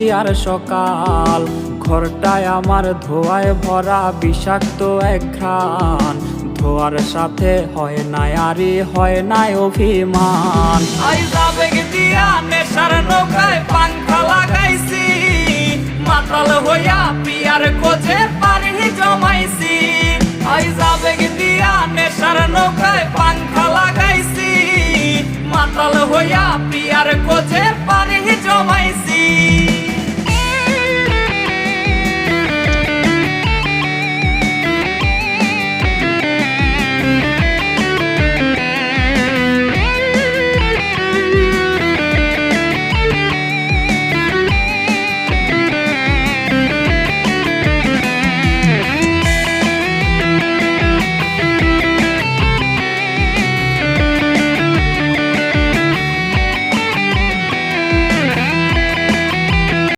আর সকাল ঘরটায় আমার ধোঁয়ায় ভরা বিষাক্ত এক ঘ্রাণ। ধোয়ার সাথে হয় নাই আরে হয় নাই অভিমান। আইজ আবেগ দিয়া নেশার নৌকায় পাংখা লাগাইছি, মাতাল হইয়া পিয়ার খোঁজে পানি জমাইছি। আইজ আবেগ দিয়া নেশার নৌকায় পাংখা লাগাইছি, মাতাল হইয়া পিয়ার খোঁজে পানি জমাইছি।